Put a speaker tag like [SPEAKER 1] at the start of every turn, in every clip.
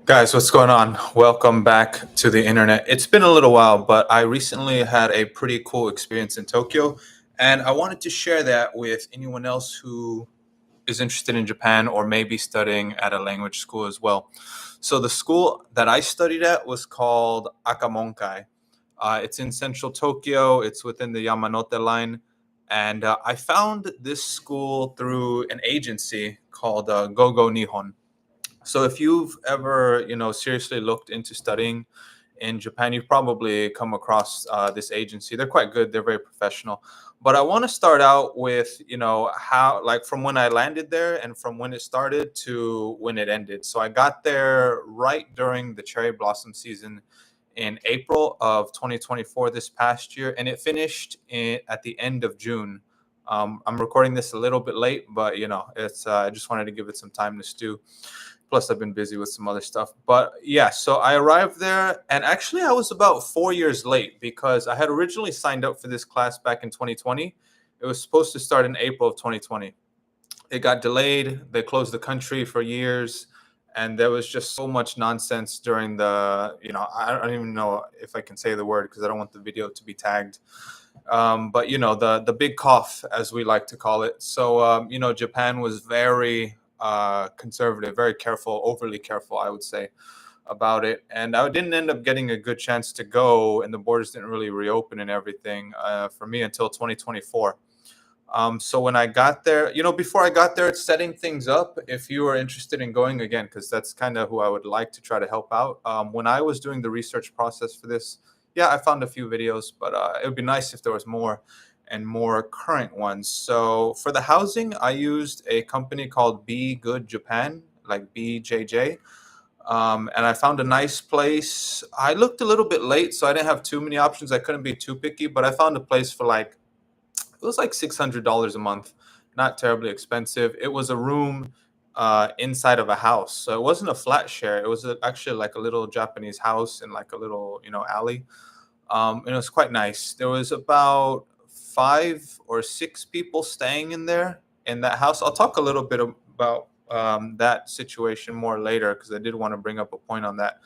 [SPEAKER 1] Guys, what's going on? Welcome back to the internet. It's been a little while, but I recently had a pretty cool experience in Tokyo, and I wanted to share that with anyone else who is interested in Japan or maybe studying at a language school as well. So, the school that I studied at was called Akamonkai. It's in central Tokyo, it's within the Yamanote line, and I found this school through an agency called Gogo Nihon. So if you've ever, seriously looked into studying in Japan, you've probably come across this agency. They're quite good. They're very professional. But I want to start out with, how, like, from when I landed there and from when it started to when it ended. So I got there right during the cherry blossom season in April of 2024, this past year, and it finished at the end of June. I'm recording this a little bit late, but it's I just wanted to give it some time to stew. Plus, I've been busy with some other stuff. But yeah, so I arrived there, and actually, I was about 4 years late because I had originally signed up for this class back in 2020. It was supposed to start in April of 2020. It got delayed. They closed the country for years, and there was just so much nonsense during I don't even know if I can say the word because I don't want the video to be tagged. But the big cough, as we like to call it. So Japan was very conservative, very careful, overly careful, I would say, about it. And I didn't end up getting a good chance to go, and the borders didn't really reopen and everything for me until 2024. So when I got there, before I got there, it's setting things up. If you are interested in going again, because that's kind of who I would like to try to help out. When I was doing the research process for this, yeah, I found a few videos, but it would be nice if there was more and more current ones. So for the housing, I used a company called Be Good Japan, like BJJ. And I found a nice place. I looked a little bit late, so I didn't have too many options. I couldn't be too picky, but I found a place for it was like $600 a month, not terribly expensive. It was a room inside of a house, so it wasn't a flat share. It was actually like a little Japanese house in like a little alley. And it was quite nice. There was about 5 or 6 people staying in that house. I'll talk a little bit about that situation more later because I did want to bring up a point on that.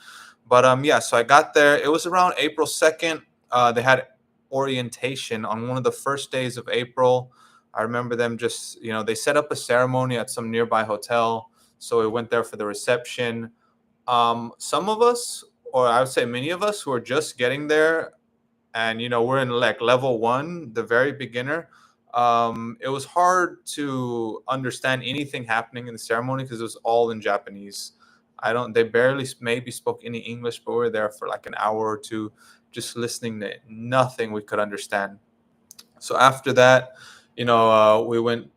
[SPEAKER 1] But yeah, so I got there. It was around April 2nd. They had orientation on one of the first days of April. I remember them just, they set up a ceremony at some nearby hotel. So we went there for the reception. Some of us, or I would say many of us, who are just getting there, and we're in like level one, the very beginner. It was hard to understand anything happening in the ceremony because it was all in Japanese. They barely maybe spoke any English, but we were there for like an hour or two just listening to nothing we could understand. So after that, we went,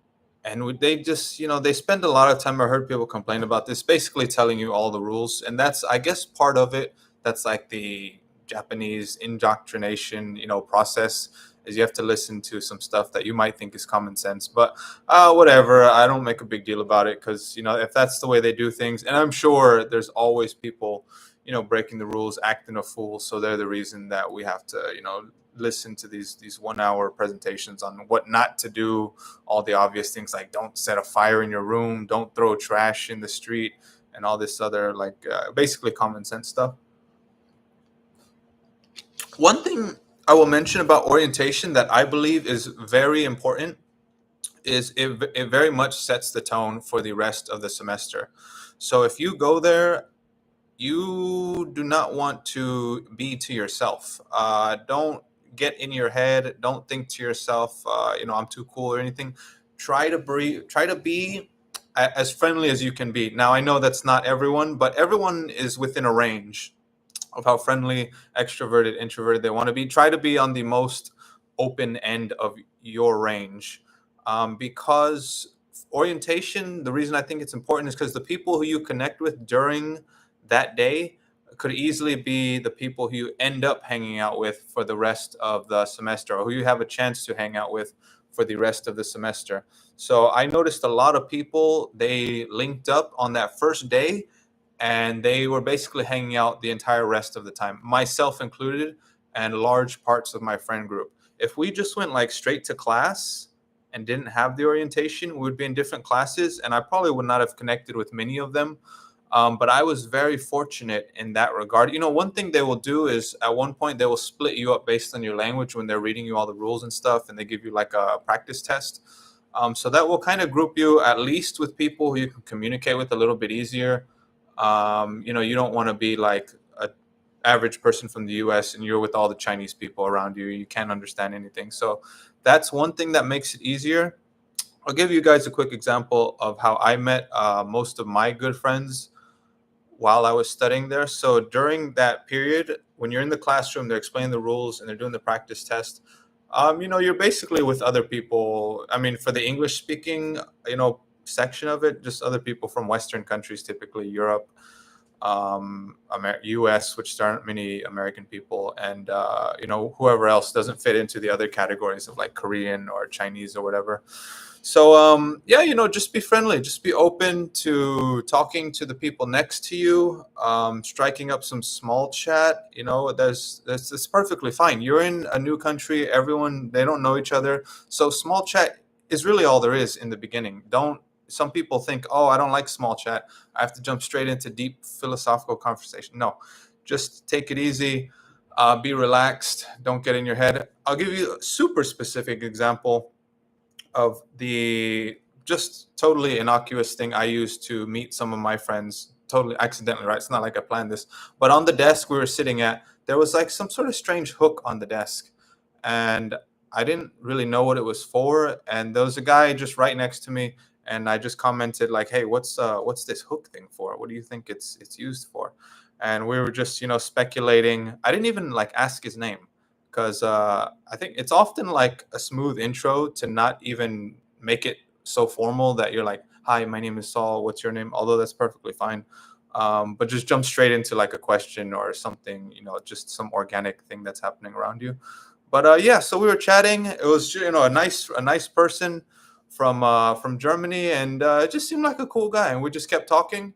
[SPEAKER 1] and they just, they spend a lot of time. I heard people complain about this, basically telling you all the rules. And that's, I guess, part of it. That's like the Japanese indoctrination, process, is you have to listen to some stuff that you might think is common sense. But whatever, I don't make a big deal about it because, if that's the way they do things, and I'm sure there's always people, breaking the rules, acting a fool. So they're the reason that we have to, listen to these 1 hour presentations on what not to do, all the obvious things like don't set a fire in your room, don't throw trash in the street, and all this other basically common sense stuff. One thing I will mention about orientation that I believe is very important is it very much sets the tone for the rest of the semester. So if you go there, you do not want to be to yourself. Don't get in your head. Don't think to yourself, I'm too cool or anything. Try to be as friendly as you can be. Now, I know that's not everyone, but everyone is within a range of how friendly, extroverted, introverted they want to be. Try to be on the most open end of your range, because orientation, the reason I think it's important is because the people who you connect with during that day could easily be the people who you end up hanging out with for the rest of the semester, or who you have a chance to hang out with for the rest of the semester. So I noticed a lot of people, they linked up on that first day, and they were basically hanging out the entire rest of the time, myself included, and large parts of my friend group. If we just went like straight to class and didn't have the orientation, we would be in different classes, and I probably would not have connected with many of them. But I was very fortunate in that regard. One thing they will do is at one point they will split you up based on your language when they're reading you all the rules and stuff, and they give you like a practice test. So that will kind of group you at least with people who you can communicate with a little bit easier. You don't want to be like a average person from the US and you're with all the Chinese people around you. You can't understand anything. So that's one thing that makes it easier. I'll give you guys a quick example of how I met most of my good friends while I was studying there. So during that period, when you're in the classroom, they're explaining the rules and they're doing the practice test. You're basically with other people. I mean, for the English speaking, section of it, just other people from Western countries, typically Europe, US, which there aren't many American people, and whoever else doesn't fit into the other categories of like Korean or Chinese or whatever. So yeah, just be friendly, just be open to talking to the people next to you, striking up some small chat. That's perfectly fine. You're in a new country, everyone they don't know each other, so small chat is really all there is in the beginning. Don't Some people think, oh, I don't like small chat. I have to jump straight into deep philosophical conversation. No, just take it easy, be relaxed, don't get in your head. I'll give you a super specific example of the just totally innocuous thing I used to meet some of my friends totally accidentally, right? It's not like I planned this, but on the desk we were sitting at, there was like some sort of strange hook on the desk, and I didn't really know what it was for. And there was a guy just right next to me, and I just commented like, "Hey, what's this hook thing for? What do you think it's used for?" And we were just speculating. I didn't even like ask his name because I think it's often like a smooth intro to not even make it so formal that you're like, "Hi, my name is Saul. What's your name?" Although that's perfectly fine. But just jump straight into like a question or something, just some organic thing that's happening around you. But yeah, so we were chatting. It was a nice person from Germany, and it just seemed like a cool guy. And we just kept talking,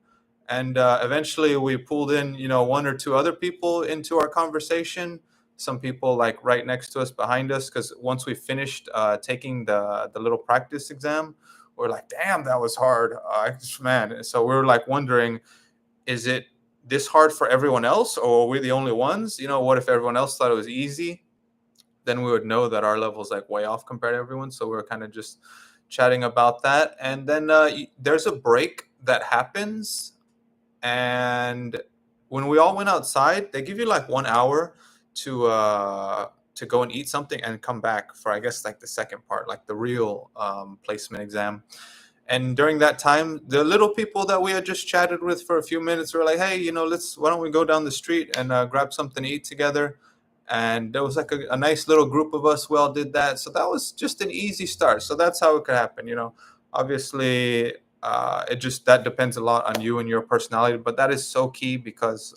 [SPEAKER 1] and eventually we pulled in one or two other people into our conversation. Some people like right next to us, behind us, because once we finished taking the little practice exam, we're like, damn, that was hard, man. So we were like wondering, is it this hard for everyone else, or are we the only ones? What if everyone else thought it was easy? Then we would know that our level's like way off compared to everyone. So we were kind of just chatting about that. And then there's a break that happens. And when we all went outside, they give you like 1 hour to go and eat something and come back for, I guess, like the second part, like the real placement exam. And during that time, the little people that we had just chatted with for a few minutes were like, "Hey, why don't we go down the street and grab something to eat together?" And there was like a nice little group of us. We all did that. So that was just an easy start. So that's how it could happen. Obviously, that depends a lot on you and your personality, but that is so key because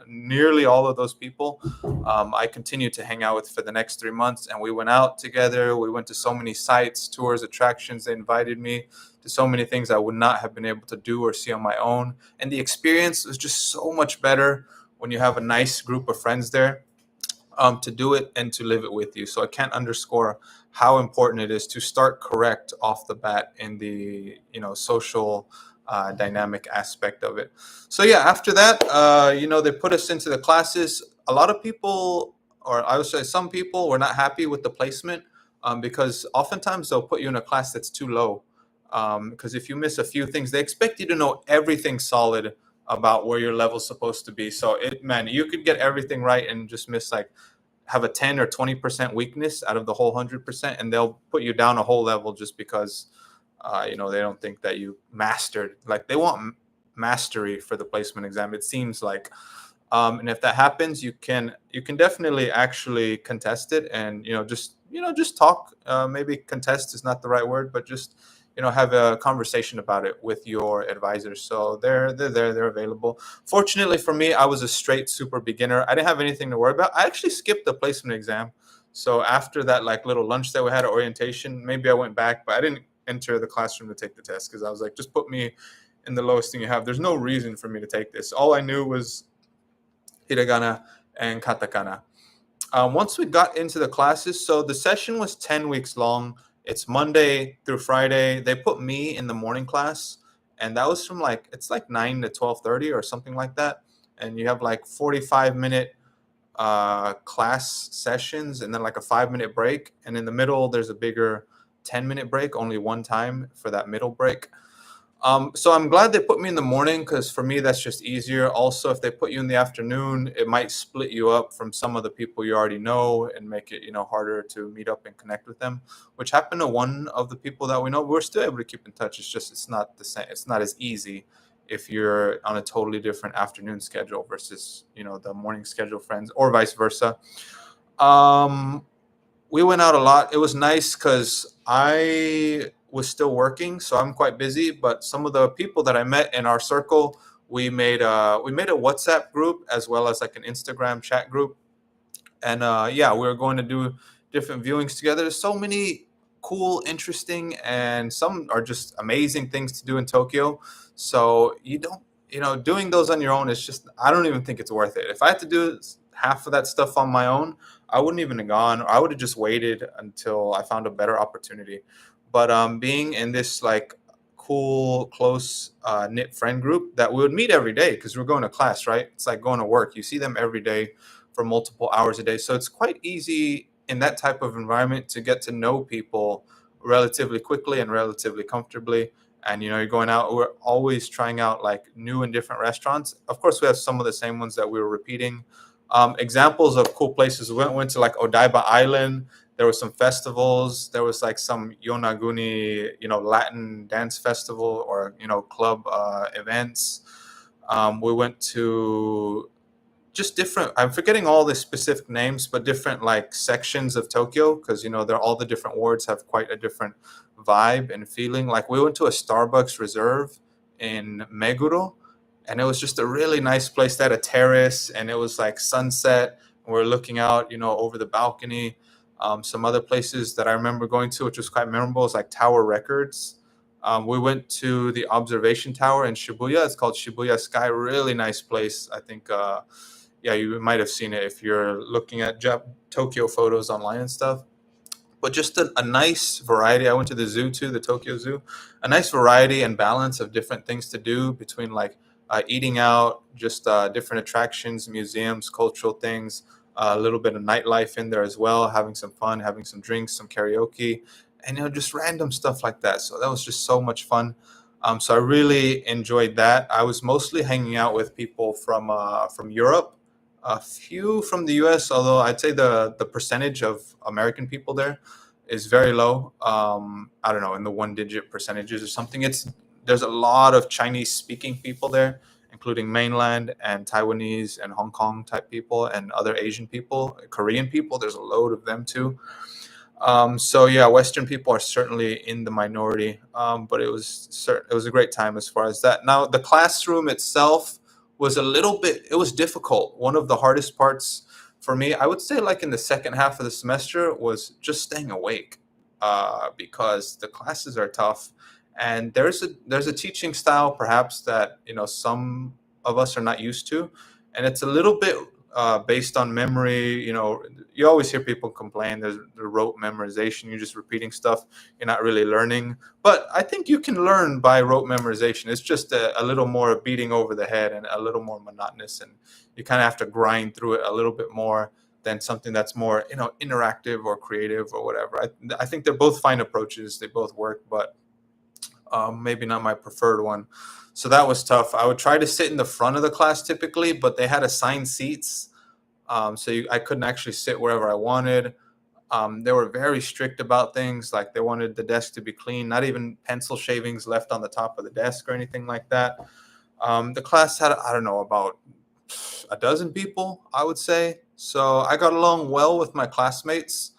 [SPEAKER 1] nearly all of those people I continued to hang out with for the next 3 months, and we went out together. We went to so many sites, tours, attractions. They invited me to so many things I would not have been able to do or see on my own, and the experience was just so much better when you have a nice group of friends there to do it and to live it with you. So I can't underscore how important it is to start correct off the bat in the social dynamic aspect of it. So yeah, after that, they put us into the classes. A lot of people, or I would say some people, were not happy with the placement because oftentimes they'll put you in a class that's too low. Because if you miss a few things, they expect you to know everything solid about where your level's supposed to be. So you could get everything right and just miss like have a 10 or 20% weakness out of the whole 100%, and they'll put you down a whole level just because they don't think that you mastered. Like they want mastery for the placement exam, it seems like. And if that happens, you can definitely actually contest it, and just talk. Maybe contest is not the right word, but just have a conversation about it with your advisors. So they're available. Fortunately for me, I was a straight super beginner. I didn't have anything to worry about. I actually skipped the placement exam. So after that like little lunch that we had at orientation, maybe I went back, but I didn't enter the classroom to take the test because I was like, just put me in the lowest thing you have. There's no reason for me to take this. All I knew was hiragana and katakana. Once we got into the classes, so the session was 10 weeks long. It's Monday through Friday. They put me in the morning class, and that was from like it's like 9 to 12:30 or something like that, and you have like 45-minute class sessions and then like a 5-minute break, and in the middle there's a bigger 10-minute break, only one time for that middle break. So I'm glad they put me in the morning because for me that's just easier. Also, if they put you in the afternoon, it might split you up from some of the people you already know and make it, harder to meet up and connect with them. Which happened to one of the people that we know. We're still able to keep in touch. It's just it's not the same. It's not as easy if you're on a totally different afternoon schedule versus the morning schedule friends, or vice versa. Um, we went out a lot. It was nice because I was still working, so I'm quite busy. But some of the people that I met in our circle, we made a WhatsApp group as well as like an Instagram chat group, and yeah, we were going to do different viewings together. There's so many cool, interesting, and some are just amazing things to do in Tokyo. So you don't, doing those on your own is just, I don't even think it's worth it. If I had to do half of that stuff on my own, I wouldn't even have gone. Or I would have just waited until I found a better opportunity. But being in this like cool, close knit friend group that we would meet every day because we're going to class, right? It's like going to work. You see them every day for multiple hours a day. So it's quite easy in that type of environment to get to know people relatively quickly and relatively comfortably. And you're going out. We're always trying out like new and different restaurants. Of course, we have some of the same ones that we were repeating. Examples of cool places. We went to like Odaiba Island. There were some festivals. There was like some Yonaguni, Latin dance festival or club events. We went to just different, I'm forgetting all the specific names, but different like sections of Tokyo, because they're all the different wards have quite a different vibe and feeling. Like we went to a Starbucks Reserve in Meguro, and it was just a really nice place. That had a terrace, and it was like sunset, and we're looking out over the balcony. Some other places that I remember going to, which was quite memorable, is like Tower Records. We went to the observation tower in Shibuya. It's called Shibuya Sky. Really nice place. I think yeah, you might have seen it if you're looking at Tokyo photos online and stuff. But just a nice variety. I went to the zoo too, the Tokyo Zoo. A nice variety and balance of different things to do between like eating out, just different attractions, museums, cultural things, a little bit of nightlife in there as well, having some fun, having some drinks, some karaoke, and just random stuff like that. So that was just so much fun. So I really enjoyed that. I was mostly hanging out with people from Europe, a few from the U.S. Although I'd say the percentage of American people there is very low. I don't know, in the one-digit percentages or something. There's a lot of Chinese speaking people there, including mainland and Taiwanese and Hong Kong type people and other Asian people, Korean people. There's a load of them too. So yeah, Western people are certainly in the minority, but it was a great time as far as that. Now the classroom itself was a little bit, it was difficult. One of the hardest parts for me, I would say, like in the second half of the semester, was just staying awake, because the classes are tough, and there's a teaching style perhaps that some of us are not used to, and it's a little bit based on memory. You always hear people complain there's the rote memorization. You're just repeating stuff. You're not really learning. But I think you can learn by rote memorization. It's just a little more beating over the head and a little more monotonous, and you kind of have to grind through it a little bit more than something that's more interactive or creative or whatever. I think they're both fine approaches. They both work, but maybe not my preferred one. So that was tough. I would try to sit in the front of the class typically, but they had assigned seats, so I couldn't actually sit wherever I wanted. They were very strict about things, like they wanted the desk to be clean, not even pencil shavings left on the top of the desk or anything like that. The class had, I don't know, about a dozen people, I would say. So I got along well with my classmates.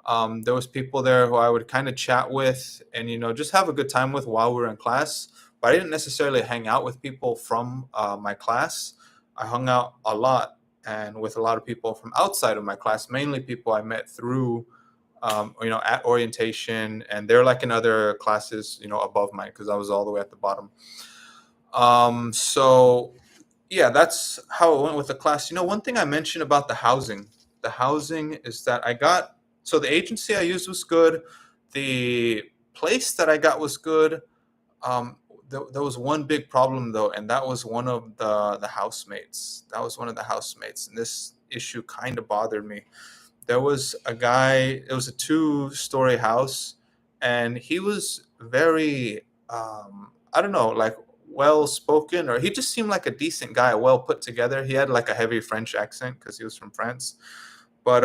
[SPEAKER 1] There was people there who I would kind of chat with and just have a good time with while we were in class. But I didn't necessarily hang out with people from my class. I hung out a lot and with a lot of people from outside of my class, mainly people I met through at orientation, and they're like in other classes above mine because I was all the way at the bottom. So yeah, that's how it went with the class. One thing I mentioned about the housing is that so the agency I used was good. The place that I got was good. Um, there was one big problem though, and that was one of the housemates. That was one of the housemates, and this issue kind of bothered me. There was a guy. It was a two-story house, and he was very, I don't know, like well spoken, or he just seemed like a decent guy, well put together. He had like a heavy French accent because he was from France. But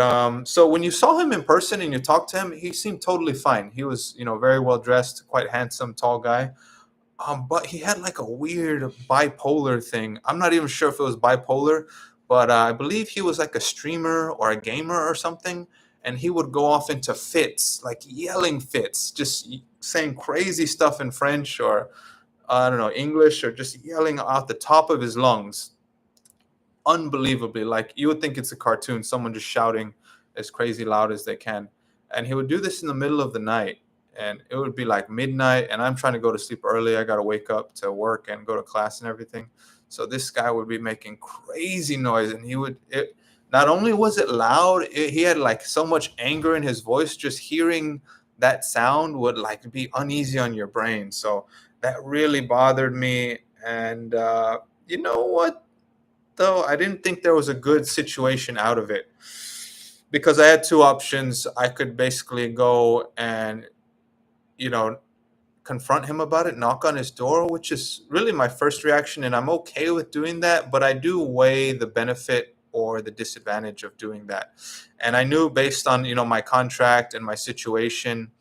[SPEAKER 1] so when you saw him in person and you talked to him, he seemed totally fine. He was, very well dressed, quite handsome, tall guy. But he had like a weird bipolar thing. I'm not even sure if it was bipolar, but I believe he was like a streamer or a gamer or something. And he would go off into fits, like yelling fits, just saying crazy stuff in French or I don't know, English, or just yelling out the top of his lungs unbelievably. Like you would think it's a cartoon, someone just shouting as crazy loud as they can. And he would do this in the middle of the night. And it would be like midnight, and I'm trying to go to sleep early. I got to wake up to work and go to class and everything. So this guy would be making crazy noise, and not only was it loud, he had like so much anger in his voice. Just hearing that sound would like be uneasy on your brain. So that really bothered me. And you know what? Though I didn't think there was a good situation out of it because I had two options. I could basically go and, you know, confront him about it, knock on his door, which is really my first reaction. And I'm okay with doing that, but I do weigh the benefit or the disadvantage of doing that. And I knew based on, my contract and my situation,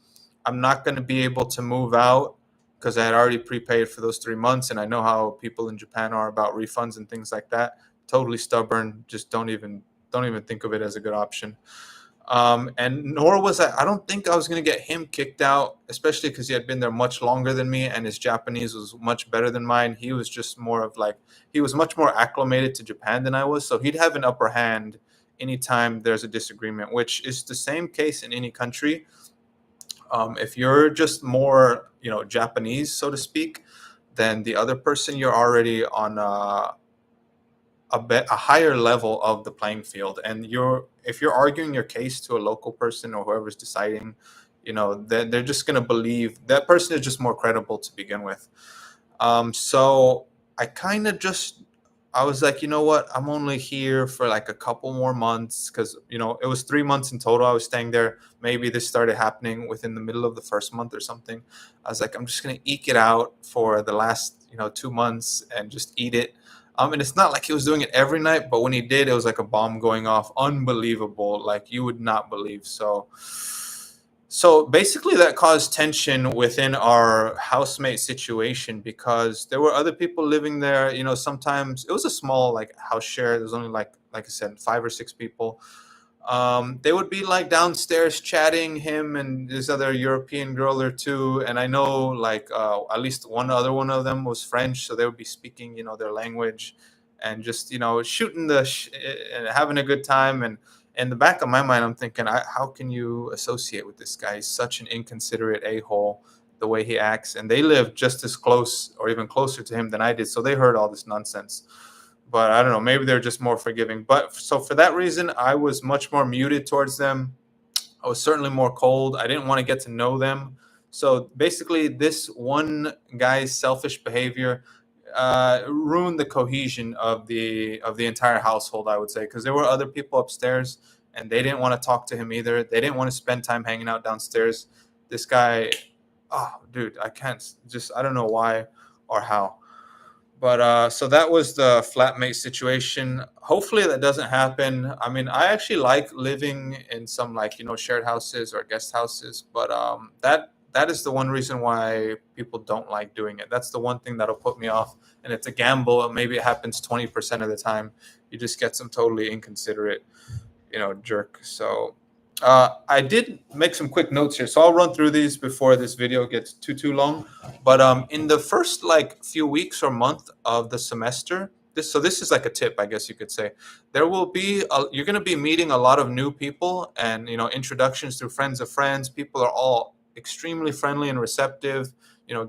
[SPEAKER 1] I'm not going to be able to move out because I had already prepaid for those 3 months. And I know how people in Japan are about refunds and things like that. Totally stubborn. Just don't even think of it as a good option. And nor was I don't think I was going to get him kicked out, especially because he had been there much longer than me and his Japanese was much better than mine. He was just more of like, he was much more acclimated to Japan than I was. So he'd have an upper hand anytime there's a disagreement, which is the same case in any country. If you're just more, Japanese, so to speak, then the other person, you're already on a higher level of the playing field, and if you're arguing your case to a local person or whoever's deciding, they're just going to believe that person is just more credible to begin with. So I kind of just I was like, you know what, I'm only here for like a couple more months because it was 3 months in total I was staying there. Maybe this started happening within the middle of the first month or something. I was like, I'm just going to eke it out for the last 2 months and just eat it. And it's not like he was doing it every night, but when he did, it was like a bomb going off. Unbelievable. Like you would not believe. So basically that caused tension within our housemate situation because there were other people living there. Sometimes it was a small like house share. There was only like I said, 5 or 6 people. They would be like downstairs chatting, him and this other European girl or two. And I know like at least one other one of them was French. So they would be speaking, their language and just, shooting and having a good time. And in the back of my mind, I'm thinking, how can you associate with this guy? He's such an inconsiderate a-hole, the way he acts. And they live just as close or even closer to him than I did. So they heard all this nonsense. But I don't know, maybe they're just more forgiving. But so for that reason, I was much more muted towards them. I was certainly more cold. I didn't want to get to know them. So basically, this one guy's selfish behavior ruined the cohesion of the entire household, I would say, because there were other people upstairs and they didn't want to talk to him either. They didn't want to spend time hanging out downstairs. This guy, oh, dude, I don't know why or how. But so that was the flatmate situation. Hopefully that doesn't happen. I mean, I actually like living in some like, shared houses or guest houses, but that is the one reason why people don't like doing it. That's the one thing that'll put me off. And it's a gamble. Maybe it happens 20% of the time. You just get some totally inconsiderate, jerk. So I did make some quick notes here, so I'll run through these before this video gets too long. But in the first like few weeks or month of the semester, this is like a tip, I guess you could say. There will be you're going to be meeting a lot of new people, and introductions through friends of friends. People are all extremely friendly and receptive.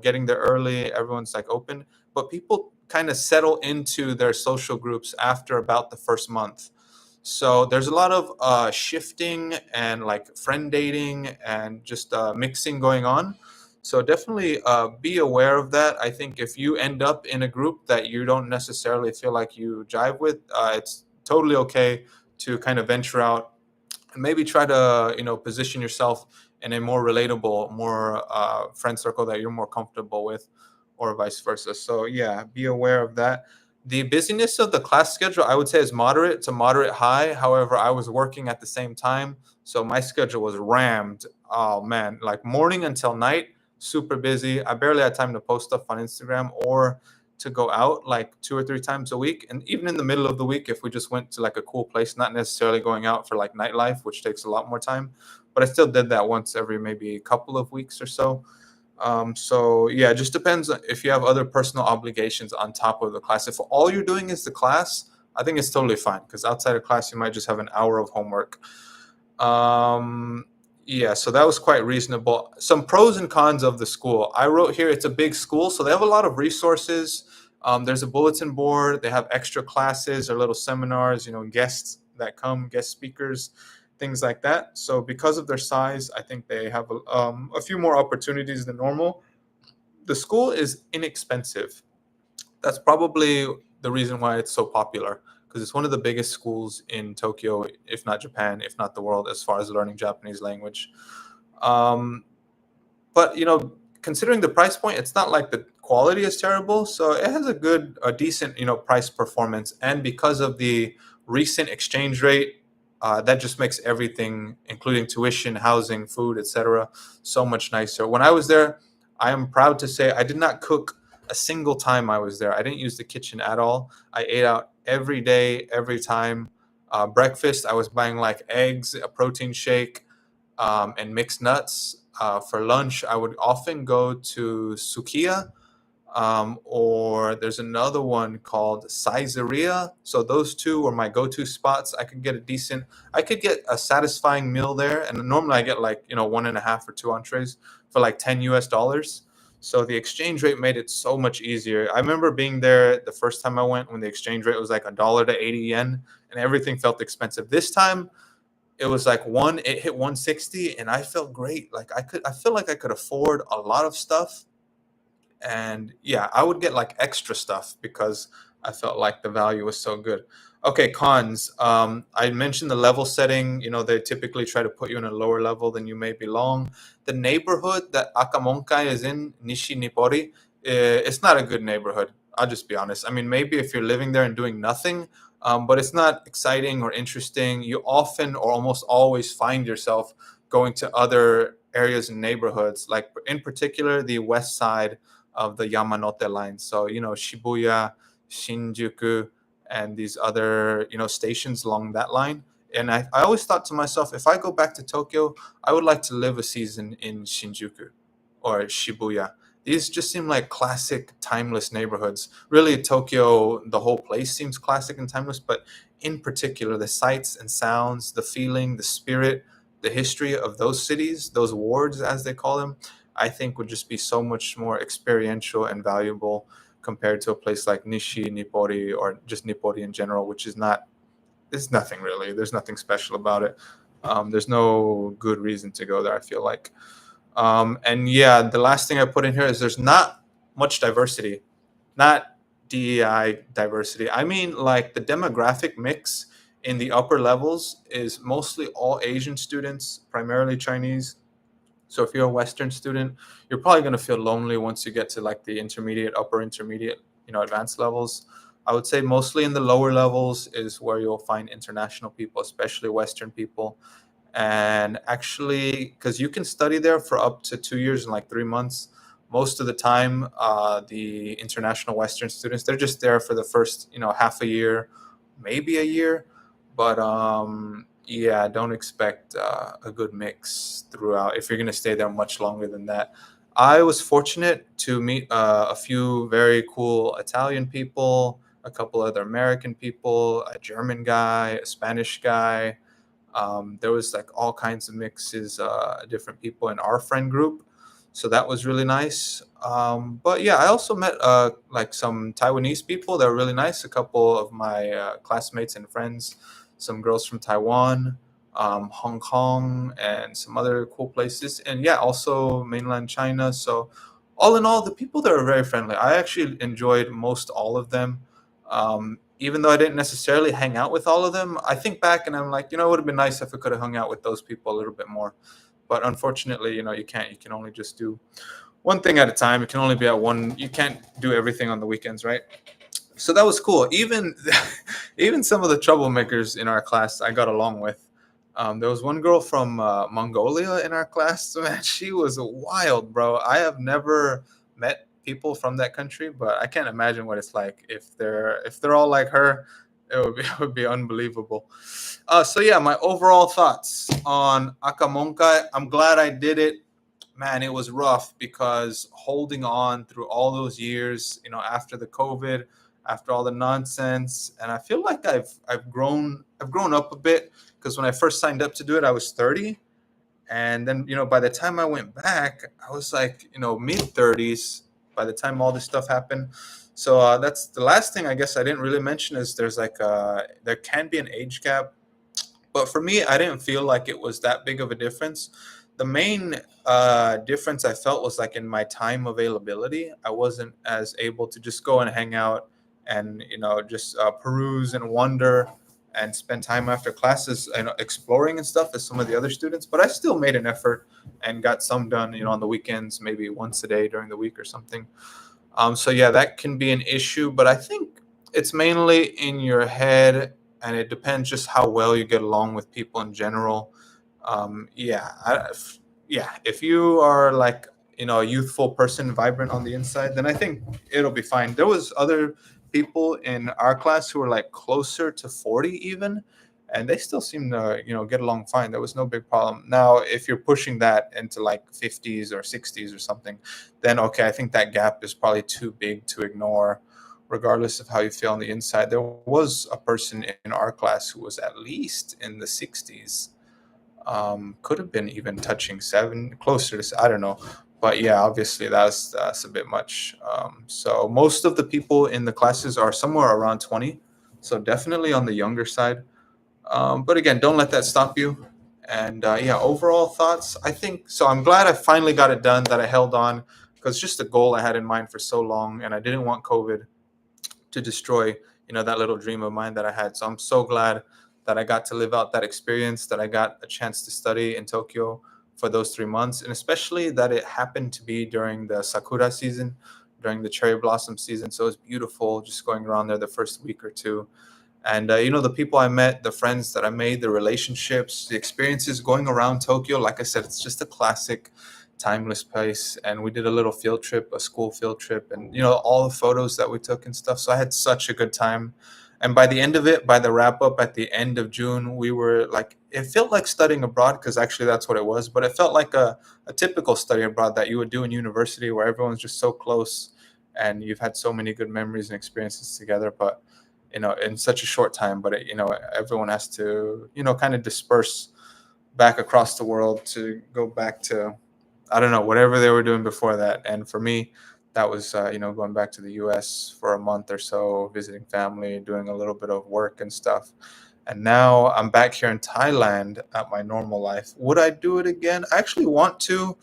[SPEAKER 1] Getting there early, everyone's like open, but people kind of settle into their social groups after about the first month. So there's a lot of shifting and like friend dating and just mixing going on. So definitely be aware of that. I think if you end up in a group that you don't necessarily feel like you jive with, it's totally okay to kind of venture out and maybe try to position yourself in a more relatable, more friend circle that you're more comfortable with, or vice versa. So yeah, be aware of that. The busyness of the class schedule, I would say, is moderate to moderate high. However, I was working at the same time, so my schedule was rammed. Oh man, like morning until night, super busy. I barely had time to post stuff on Instagram or to go out like 2 or 3 times a week. And even in the middle of the week, if we just went to like a cool place, not necessarily going out for like nightlife, which takes a lot more time, but I still did that once every maybe a couple of weeks or so. So yeah, it just depends if you have other personal obligations on top of the class. If all you're doing is the class, I think it's totally fine because outside of class, you might just have an hour of homework. Um, yeah, so that was quite reasonable. Some pros and cons of the school. I wrote here it's a big school, so they have a lot of resources. There's a bulletin board. They have extra classes or little seminars, guests that come, guest speakers, things like that. So because of their size, I think they have a few more opportunities than normal. The school is inexpensive. That's probably the reason why it's so popular because it's one of the biggest schools in Tokyo, if not Japan, if not the world, as far as learning Japanese language. Um, but considering the price point, it's not like the quality is terrible. So it has a decent, price performance, and because of the recent exchange rate, that just makes everything, including tuition, housing, food, etc., so much nicer. When I was there, I am proud to say I did not cook a single time I was there. I didn't use the kitchen at all. I ate out every day, every time. Breakfast, I was buying like eggs, a protein shake, and mixed nuts. For lunch, I would often go to Sukiya, or there's another one called Caesarea. So those two were my go-to spots. I could get a satisfying meal there, and normally I get like one and a half or two entrees for like $10. So the exchange rate made it so much easier. I remember being there the first time I went when the exchange rate was like $1 to 80 yen, and everything felt expensive. This time it was like it hit 160 and I felt great. Like I feel like I could afford a lot of stuff. And yeah, I would get like extra stuff because I felt like the value was so good. Okay, cons. I mentioned the level setting. They typically try to put you in a lower level than you may belong. The neighborhood that Akamonkai is in, Nishi Nippori, it's not a good neighborhood. I'll just be honest. I mean, maybe if you're living there and doing nothing, but it's not exciting or interesting. You often or almost always find yourself going to other areas and neighborhoods, like in particular the west side of the Yamanote line. So, Shibuya, Shinjuku, and these other, stations along that line. And I always thought to myself, if I go back to Tokyo, I would like to live a season in Shinjuku or Shibuya. These just seem like classic, timeless neighborhoods. Really, Tokyo, the whole place seems classic and timeless, but in particular, the sights and sounds, the feeling, the spirit, the history of those cities, those wards, as they call them, I think would just be so much more experiential and valuable compared to a place like Nishi, Nippori, or just Nippori in general, which is not, there's nothing really. There's nothing special about it. There's no good reason to go there, I feel like. And yeah, the last thing I put in here is there's not much diversity, not DEI diversity. I mean, like the demographic mix in the upper levels is mostly all Asian students, primarily Chinese. So if you're a Western student, you're probably going to feel lonely once you get to like the intermediate, upper intermediate, advanced levels. I would say mostly in the lower levels is where you'll find international people, especially Western people. And actually, because you can study there for up to 2 years and like 3 months, most of the time, the international Western students, they're just there for the first, half a year, maybe a year. But yeah, don't expect a good mix throughout if you're going to stay there much longer than that. I was fortunate to meet a few very cool Italian people, a couple other American people, a German guy, a Spanish guy. There was like all kinds of mixes, different people in our friend group. So that was really nice. But yeah, I also met like some Taiwanese people that were really nice. A couple of my classmates and friends, some girls from Taiwan. Hong Kong, and some other cool places. And yeah, also mainland China. So, all in all, the people there are very friendly. I actually enjoyed most all of them. Even though I didn't necessarily hang out with all of them, I think back and I'm like, it would have been nice if I could have hung out with those people a little bit more. But unfortunately, you can't. You can only just do one thing at a time. You can only be at one. You can't do everything on the weekends, right? So that was cool. Even even some of the troublemakers in our class I got along with. There was one girl from Mongolia in our class. Man, she was wild, bro. I have never met people from that country, but I can't imagine what it's like if they're all like her. It would be unbelievable. So yeah, my overall thoughts on Akamonkai. I'm glad I did it. Man, it was rough because holding on through all those years, after the COVID, after all the nonsense, and I feel like I've grown up a bit because when I first signed up to do it, I was 30, and then by the time I went back, I was like mid 30s. By the time all this stuff happened, so that's the last thing I guess I didn't really mention is there can be an age gap, but for me, I didn't feel like it was that big of a difference. The main difference I felt was like in my time availability. I wasn't as able to just go and hang out and just peruse and wonder and spend time after classes and exploring and stuff as some of the other students. But I still made an effort and got some done, on the weekends, maybe once a day during the week or something. So yeah, that can be an issue, but I think it's mainly in your head, and it depends just how well you get along with people in general. Yeah, if you are like a youthful person, vibrant on the inside, then I think it'll be fine. There was other people in our class who were like closer to 40 even, and they still seem to get along fine. There was no big problem. Now, if you're pushing that into like 50s or 60s or something, then okay, I think that gap is probably too big to ignore, regardless of how you feel on the inside. There was a person in our class who was at least in the 60s, could have been even touching seven, closer to, I don't know. But yeah, obviously that's a bit much. So most of the people in the classes are somewhere around 20, so definitely on the younger side. But again, don't let that stop you. And yeah, overall thoughts, I think so. I'm glad I finally got it done, that I held on, because just a goal I had in mind for so long, and I didn't want COVID to destroy that little dream of mine that I had. So I'm so glad that I got to live out that experience, that I got a chance to study in Tokyo for those 3 months, and especially that it happened to be during the sakura season, during the cherry blossom season. So it was beautiful just going around there the first week or two. And the people I met, the friends that I made, the relationships, the experiences going around Tokyo. Like I said, it's just a classic, timeless place. And we did a little field trip, a school field trip, and all the photos that we took and stuff. So I had such a good time. And by the end of it, by the wrap up at the end of June, we were like, it felt like studying abroad, because actually that's what it was. But it felt like a typical study abroad that you would do in university, where everyone's just so close and you've had so many good memories and experiences together. But in such a short time, but everyone has to kind of disperse back across the world to go back to, I don't know, whatever they were doing before that. And for me, that was going back to the US for a month or so, visiting family, doing a little bit of work and stuff. And now I'm back here in Thailand at my normal life. Would I do it again? I actually want to.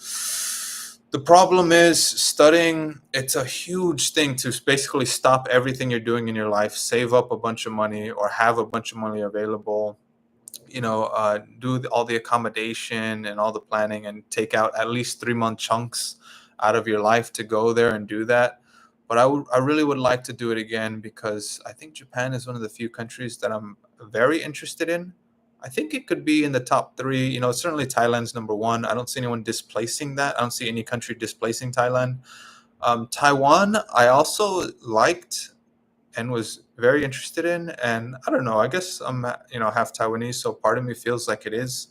[SPEAKER 1] The problem is studying, it's a huge thing to basically stop everything you're doing in your life, save up a bunch of money or have a bunch of money available, do all the accommodation and all the planning, and take out at least 3 month chunks out of your life to go there and do that. But I really would like to do it again, because I think Japan is one of the few countries that I'm very interested in. I think it could be in the top three. Certainly Thailand's number one. I don't see anyone displacing that. I don't see any country displacing Thailand. Taiwan, I also liked and was very interested in. And I don't know, I guess I'm, half Taiwanese. So part of me feels like it is,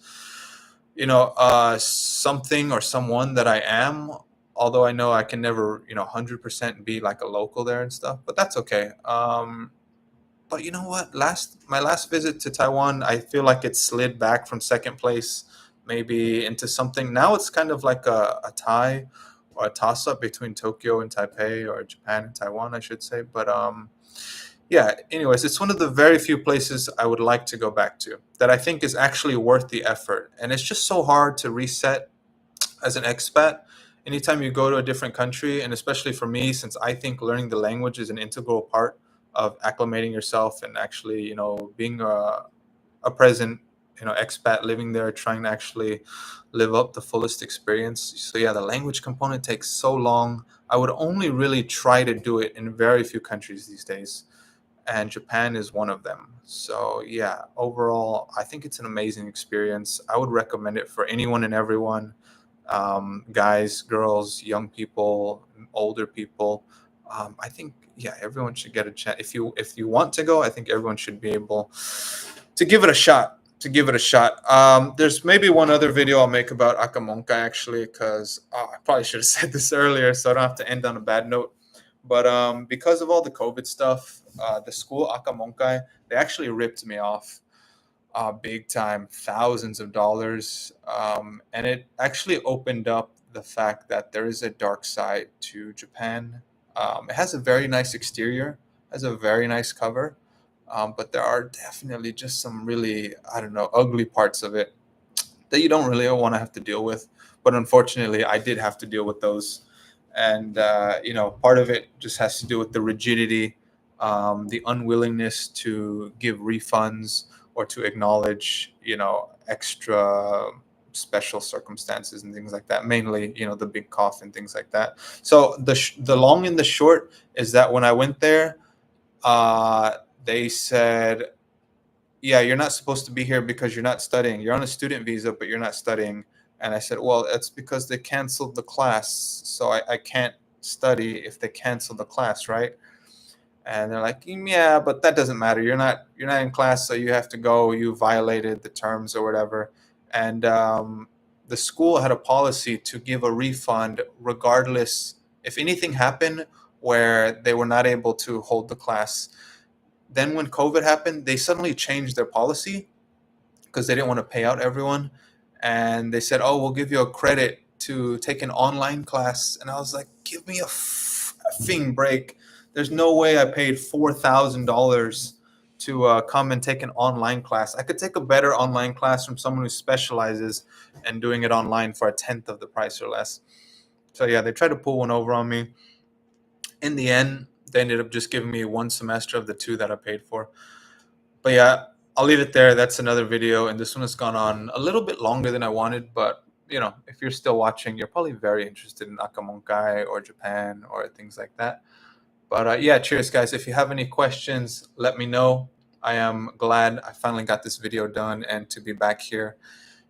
[SPEAKER 1] something or someone that I am. Although I know I can never, 100% be like a local there and stuff, but that's okay. But you know what? My last visit to Taiwan, I feel like it slid back from second place, maybe into something. Now it's kind of like a tie or a toss up between Tokyo and Taipei, or Japan and Taiwan, I should say. But yeah, anyways, it's one of the very few places I would like to go back to that I think is actually worth the effort. And it's just so hard to reset as an expat. Anytime you go to a different country, and especially for me, since I think learning the language is an integral part of acclimating yourself and actually, being a present, expat living there, trying to actually live up the fullest experience. So yeah, the language component takes so long. I would only really try to do it in very few countries these days, and Japan is one of them. So yeah, overall, I think it's an amazing experience. I would recommend it for anyone and everyone, guys, girls, young people, older people. I think yeah, everyone should get a chance. If you want to go, I think everyone should be able to give it a shot. To give it a shot. There's maybe one other video I'll make about Akamonkai actually, because I probably should have said this earlier, so I don't have to end on a bad note. But because of all the COVID stuff, the school Akamonkai, they actually ripped me off big time, thousands of dollars. And it actually opened up the fact that there is a dark side to Japan. It has a very nice exterior, has a very nice cover, but there are definitely just some really, I don't know, ugly parts of it that you don't really want to have to deal with. But unfortunately, I did have to deal with those. And, part of it just has to do with the rigidity, the unwillingness to give refunds or to acknowledge, extra special circumstances and things like that. Mainly, the big cough and things like that. So the long and the short is that when I went there, uh, they said, yeah, you're not supposed to be here because you're not studying. You're on a student visa, but you're not studying. And I said, well, it's because they canceled the class. So I can't study if they cancel the class, right? And they're like, yeah, but that doesn't matter. You're not in class, so you have to go. You violated the terms or whatever. And the school had a policy to give a refund regardless if anything happened where they were not able to hold the class. Then when COVID happened, they suddenly changed their policy because they didn't want to pay out everyone. And they said, oh, we'll give you a credit to take an online class. And I was like, give me a effing break. There's no way I paid $4,000 to come and take an online class. I could take a better online class from someone who specializes in doing it online for a tenth of the price or less. So yeah, they tried to pull one over on me. In the end, they ended up just giving me one semester of the two that I paid for. But yeah, I'll leave it there. That's another video, and this one has gone on a little bit longer than I wanted. But if you're still watching, you're probably very interested in Akamonkai or Japan or things like that. But yeah, cheers, guys. If you have any questions, let me know. I am glad I finally got this video done and to be back here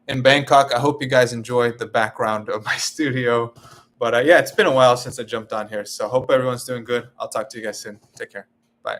[SPEAKER 1] in Bangkok. I hope you guys enjoyed the background of my studio. But yeah, it's been a while since I jumped on here. So hope everyone's doing good. I'll talk to you guys soon. Take care. Bye.